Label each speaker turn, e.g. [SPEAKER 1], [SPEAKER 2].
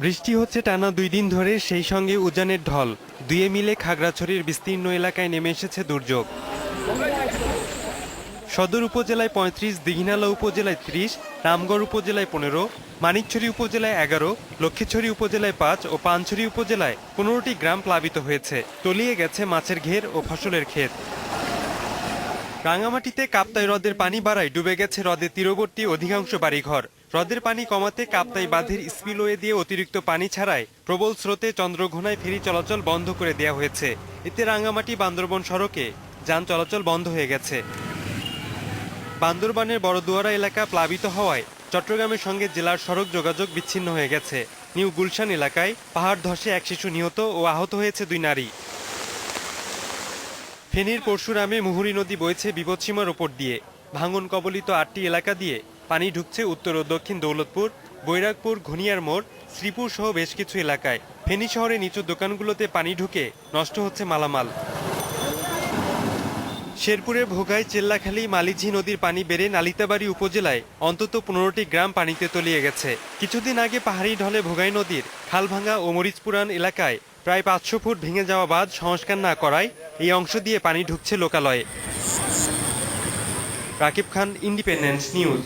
[SPEAKER 1] বৃষ্টি হচ্ছে টানা ২ দিন ধরে, সেই সঙ্গে উজানের ঢল। দুয়ে মিলে খাগড়াছড়ির বিস্তীর্ণ এলাকায় নেমে এসেছে দুর্যোগ। সদর উপজেলায় ৩৫, দীঘিনালা উপজেলায় ৩০, রামগড় উপজেলায় ১৫, মানিকছড়ি উপজেলায় ১১, লক্ষ্মীছড়ি উপজেলায় ৫ ও পানছড়ি উপজেলায় ১৫টি গ্রাম প্লাবিত হয়েছে। তলিয়ে গেছে মাছের ঘের ও ফসলের ক্ষেত। রাঙামাটিতে কাপ্তাই হ্রদের পানি বাড়ায় ডুবে গেছে হ্রদের তীরবর্তী অধিকাংশ বাড়িঘর। হ্রদের পানি কমাতে কাপ্তাই বাঁধের স্পিলওয়ে দিয়ে অতিরিক্ত পানি ছাড়ায় প্রবল স্রোতে চন্দ্রঘোনায় ফেরি চলাচল বন্ধ করে দেওয়া হয়েছে। এতে রাঙামাটি বান্দরবন সড়কে যান চলাচল বন্ধ হয়ে গেছে। বান্দরবানের বড়দুয়ারা এলাকা প্লাবিত হওয়ায় চট্টগ্রামের সঙ্গে জেলার সড়ক যোগাযোগ বিচ্ছিন্ন হয়ে গেছে। নিউ গুলশান এলাকায় পাহাড় ধসে এক শিশু নিহত ও আহত হয়েছে ২ নারী। ফেনীর পরশুরামে মুহুরী নদী বইছে বিপদসীমার ওপর দিয়ে। ভাঙন কবলিত ৮টি এলাকা দিয়ে পানি ঢুকছে উত্তর ও দক্ষিণ দৌলতপুর, বৈরাগপুর, ঘনিয়ার মোড়, শ্রীপুর সহ বেশ কিছু এলাকায়। ফেনী শহরে নিচু দোকানগুলোতে পানি ঢুকে নষ্ট হচ্ছে মালামাল। শেরপুরের ভোগায় চেল্লাখালী মালিঝি নদীর পানি বেড়ে নালিতাবাড়ী উপজেলায় অন্তত ১৫টি গ্রাম পানিতে তলিয়ে গেছে। কিছুদিন আগে পাহাড়ি ঢলে ভোগাই নদীর খালভাঙ্গা ও মরিচপুরান এলাকায় প্রায় ৫০০ ফুট ভেঙে যাওয়া বাঁধ সংস্কার না করায় এই অংশ দিয়ে পানি ঢুকছে লোকালয়ে। রাকিব খান, ইন্ডিপেন্ডেন্স নিউজ।